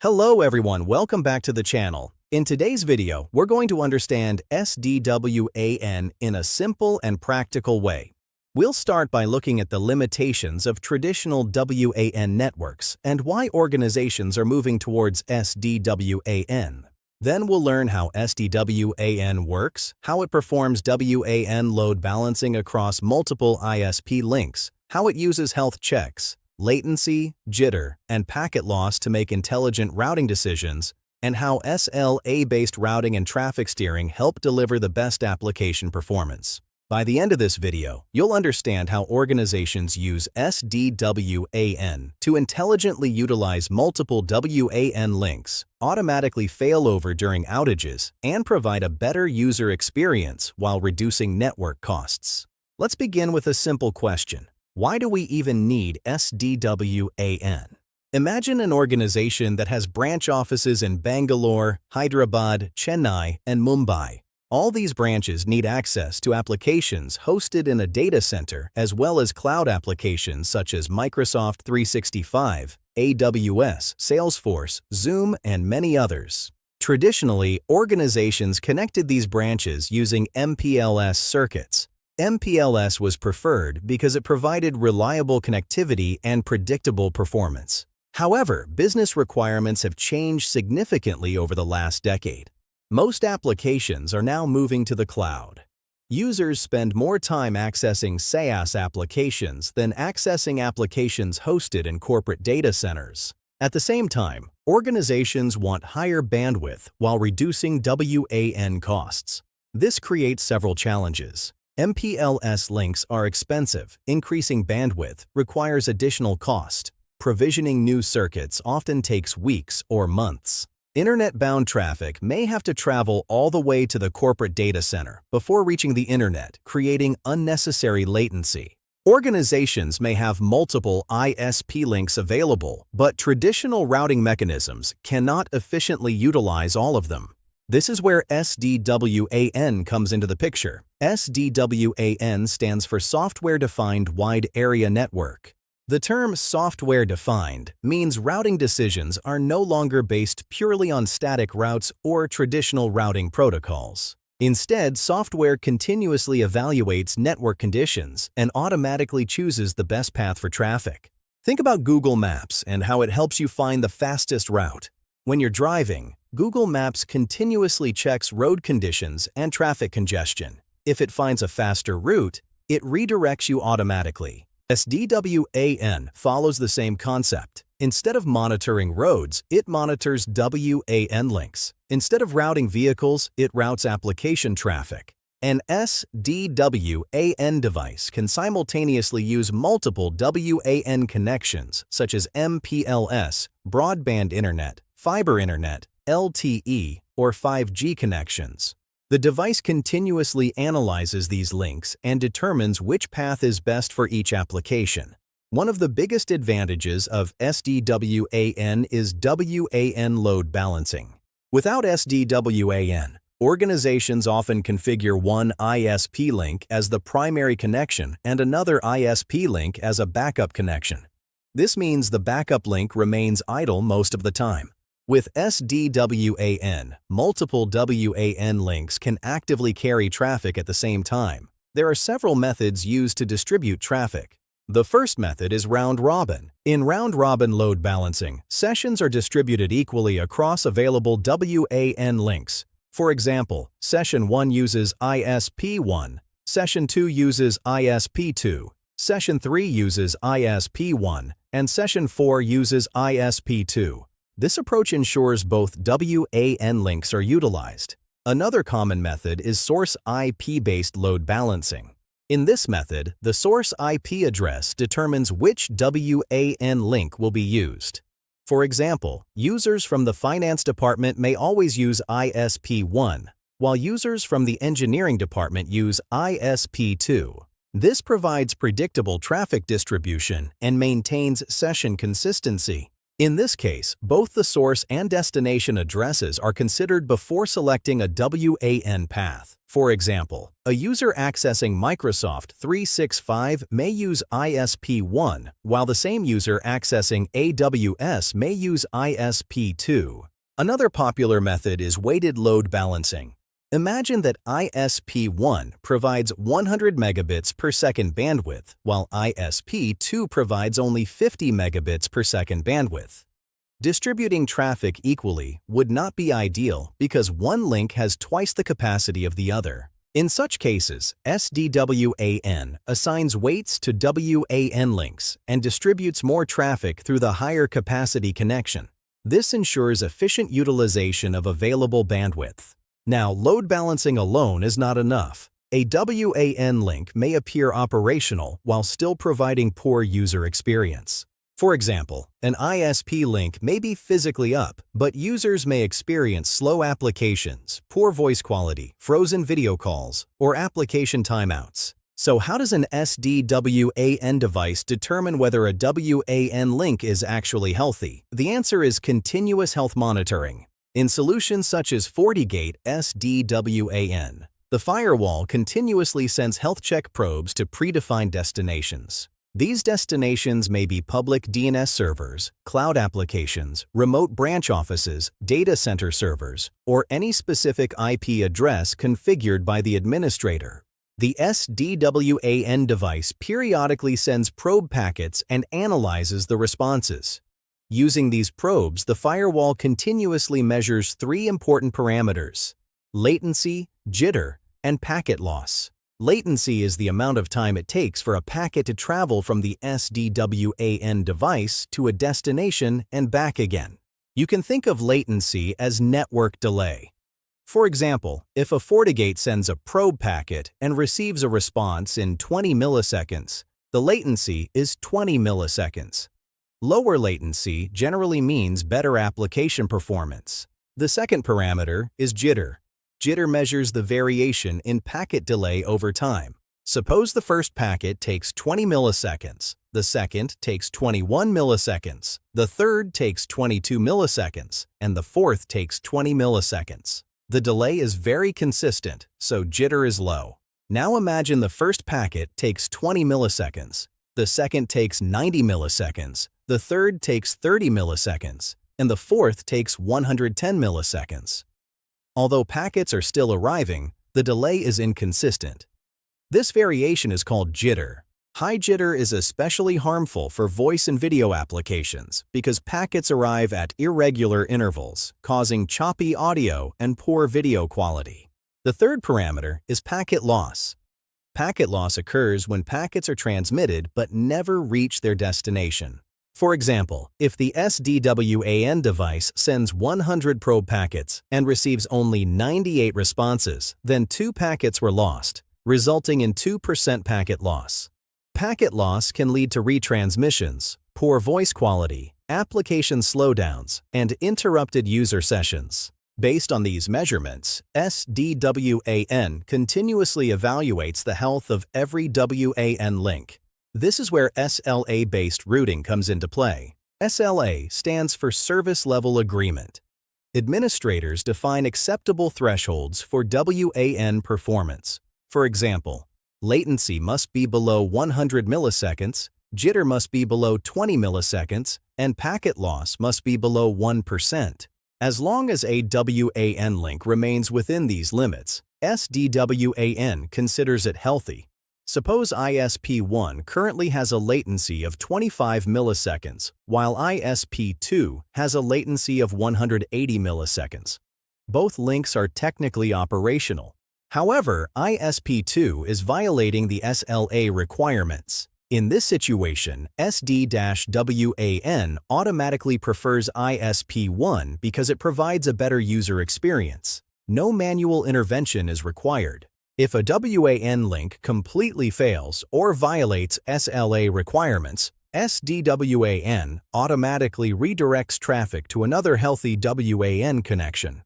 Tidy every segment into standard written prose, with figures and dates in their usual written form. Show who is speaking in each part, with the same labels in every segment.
Speaker 1: Hello everyone, welcome back to the channel. In today's video, we're going to understand SD-WAN in a simple and practical way. We'll start by looking at the limitations of traditional WAN networks and why organizations are moving towards SD-WAN. Then we'll learn how SD-WAN works, how it performs WAN load balancing across multiple ISP links, how it uses health checks, latency, jitter, and packet loss to make intelligent routing decisions, and how SLA-based routing and traffic steering help deliver the best application performance. By the end of this video, you'll understand how organizations use SD-WAN to intelligently utilize multiple WAN links, automatically fail over during outages, and provide a better user experience while reducing network costs. Let's begin with a simple question. Why do we even need SD-WAN? Imagine an organization that has branch offices in Bangalore, Hyderabad, Chennai, and Mumbai. All these branches need access to applications hosted in a data center as well as cloud applications such as Microsoft 365, AWS, Salesforce, Zoom, and many others. Traditionally, organizations connected these branches using MPLS circuits. MPLS was preferred because it provided reliable connectivity and predictable performance. However, business requirements have changed significantly over the last decade. Most applications are now moving to the cloud. Users spend more time accessing SaaS applications than accessing applications hosted in corporate data centers. At the same time, organizations want higher bandwidth while reducing WAN costs. This creates several challenges. MPLS links are expensive, increasing bandwidth requires additional cost. Provisioning new circuits often takes weeks or months. Internet-bound traffic may have to travel all the way to the corporate data center before reaching the internet, creating unnecessary latency. Organizations may have multiple ISP links available, but traditional routing mechanisms cannot efficiently utilize all of them. This is where SD-WAN comes into the picture. SD-WAN stands for Software-Defined Wide Area Network. The term software-defined means routing decisions are no longer based purely on static routes or traditional routing protocols. Instead, software continuously evaluates network conditions and automatically chooses the best path for traffic. Think about Google Maps and how it helps you find the fastest route. When you're driving, Google Maps continuously checks road conditions and traffic congestion. If it finds a faster route, it redirects you automatically. SD-WAN follows the same concept. Instead of monitoring roads, it monitors WAN links. Instead of routing vehicles, it routes application traffic. An SD-WAN device can simultaneously use multiple WAN connections such as MPLS, broadband internet, fiber internet, LTE, or 5G connections. The device continuously analyzes these links and determines which path is best for each application. One of the biggest advantages of SD-WAN is WAN load balancing. Without SD-WAN, organizations often configure one ISP link as the primary connection and another ISP link as a backup connection. This means the backup link remains idle most of the time. With SD-WAN, multiple WAN links can actively carry traffic at the same time. There are several methods used to distribute traffic. The first method is round-robin. In round-robin load balancing, sessions are distributed equally across available WAN links. For example, Session 1 uses ISP1, Session 2 uses ISP2, Session 3 uses ISP1, and Session 4 uses ISP2. This approach ensures both WAN links are utilized. Another common method is source IP-based load balancing. In this method, the source IP address determines which WAN link will be used. For example, users from the finance department may always use ISP1, while users from the engineering department use ISP2. This provides predictable traffic distribution and maintains session consistency. In this case, both the source and destination addresses are considered before selecting a WAN path. For example, a user accessing Microsoft 365 may use ISP1, while the same user accessing AWS may use ISP2. Another popular method is weighted load balancing. Imagine that ISP1 provides 100 megabits per second bandwidth, while ISP2 provides only 50 megabits per second bandwidth. Distributing traffic equally would not be ideal because one link has twice the capacity of the other. In such cases, SDWAN assigns weights to WAN links and distributes more traffic through the higher capacity connection. This ensures efficient utilization of available bandwidth. Now, load balancing alone is not enough. A WAN link may appear operational while still providing poor user experience. For example, an ISP link may be physically up, but users may experience slow applications, poor voice quality, frozen video calls, or application timeouts. So how does an SD-WAN device determine whether a WAN link is actually healthy? The answer is continuous health monitoring. In solutions such as FortiGate SD-WAN, the firewall continuously sends health check probes to predefined destinations. These destinations may be public DNS servers, cloud applications, remote branch offices, data center servers, or any specific IP address configured by the administrator. The SD-WAN device periodically sends probe packets and analyzes the responses. Using these probes, the firewall continuously measures three important parameters: latency, jitter, and packet loss. Latency is the amount of time it takes for a packet to travel from the SD-WAN device to a destination and back again. You can think of latency as network delay. For example, if a FortiGate sends a probe packet and receives a response in 20 milliseconds, the latency is 20 milliseconds. Lower latency generally means better application performance. The second parameter is jitter. Jitter measures the variation in packet delay over time. Suppose the first packet takes 20 milliseconds, the second takes 21 milliseconds, the third takes 22 milliseconds, and the fourth takes 20 milliseconds. The delay is very consistent, so jitter is low. Now imagine the first packet takes 20 milliseconds, the second takes 90 milliseconds, the third takes 30 milliseconds, and the fourth takes 110 milliseconds. Although packets are still arriving, the delay is inconsistent. This variation is called jitter. High jitter is especially harmful for voice and video applications because packets arrive at irregular intervals, causing choppy audio and poor video quality. The third parameter is packet loss. Packet loss occurs when packets are transmitted but never reach their destination. For example, if the SD-WAN device sends 100 probe packets and receives only 98 responses, then 2 packets were lost, resulting in 2% packet loss. Packet loss can lead to retransmissions, poor voice quality, application slowdowns, and interrupted user sessions. Based on these measurements, SD-WAN continuously evaluates the health of every WAN link. This is where SLA-based routing comes into play. SLA stands for Service Level Agreement. Administrators define acceptable thresholds for WAN performance. For example, latency must be below 100 milliseconds, jitter must be below 20 milliseconds, and packet loss must be below 1%. As long as a WAN link remains within these limits, SD-WAN considers it healthy. Suppose ISP1 currently has a latency of 25 milliseconds, while ISP2 has a latency of 180 milliseconds. Both links are technically operational. However, ISP2 is violating the SLA requirements. In this situation, SD-WAN automatically prefers ISP1 because it provides a better user experience. No manual intervention is required. If a WAN link completely fails or violates SLA requirements, SD-WAN automatically redirects traffic to another healthy WAN connection.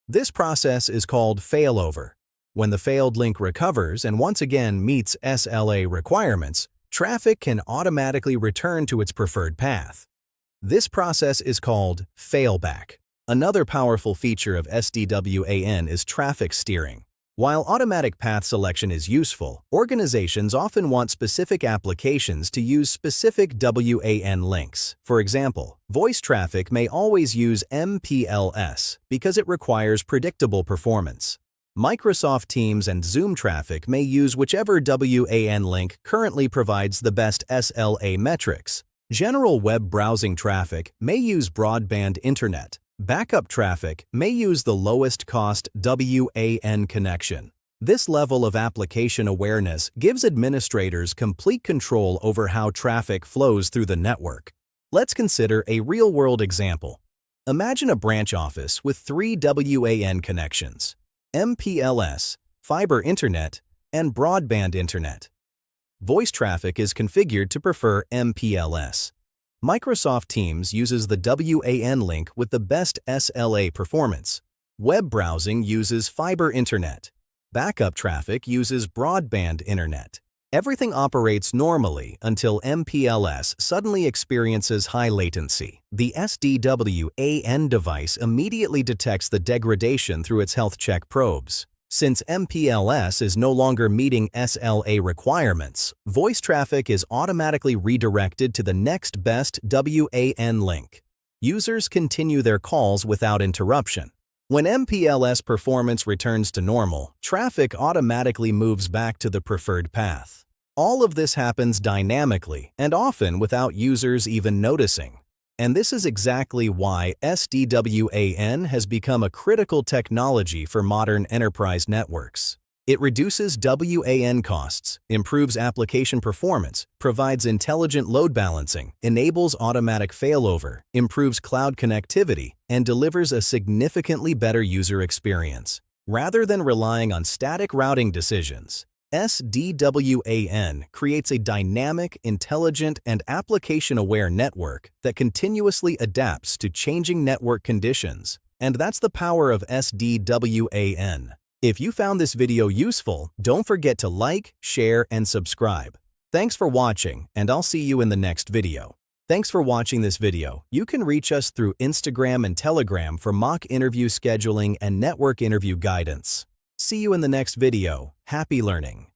Speaker 1: This process is called failover. When the failed link recovers and once again meets SLA requirements, traffic can automatically return to its preferred path. This process is called failback. Another powerful feature of SD-WAN is traffic steering. While automatic path selection is useful, organizations often want specific applications to use specific WAN links. For example, voice traffic may always use MPLS because it requires predictable performance. Microsoft Teams and Zoom traffic may use whichever WAN link currently provides the best SLA metrics. General web browsing traffic may use broadband internet. Backup traffic may use the lowest cost WAN connection. This level of application awareness gives administrators complete control over how traffic flows through the network. Let's consider a real-world example. Imagine a branch office with 3 WAN connections: MPLS, fiber internet, and broadband internet. Voice traffic is configured to prefer MPLS. Microsoft Teams uses the WAN link with the best SLA performance. Web browsing uses fiber internet. Backup traffic uses broadband internet. Everything operates normally until MPLS suddenly experiences high latency. The SD-WAN device immediately detects the degradation through its health check probes. Since MPLS is no longer meeting SLA requirements, voice traffic is automatically redirected to the next best WAN link. Users continue their calls without interruption. When MPLS performance returns to normal, traffic automatically moves back to the preferred path. All of this happens dynamically and often without users even noticing. And this is exactly why SD-WAN has become a critical technology for modern enterprise networks. It reduces WAN costs, improves application performance, provides intelligent load balancing, enables automatic failover, improves cloud connectivity, and delivers a significantly better user experience. Rather than relying on static routing decisions, SD-WAN creates a dynamic, intelligent, and application-aware network that continuously adapts to changing network conditions. And that's the power of SD-WAN. If you found this video useful, don't forget to like, share, and subscribe. Thanks for watching, and I'll see you in the next video. Thanks for watching this video. You can reach us through Instagram and Telegram for mock interview scheduling and network interview guidance. See you in the next video. Happy learning!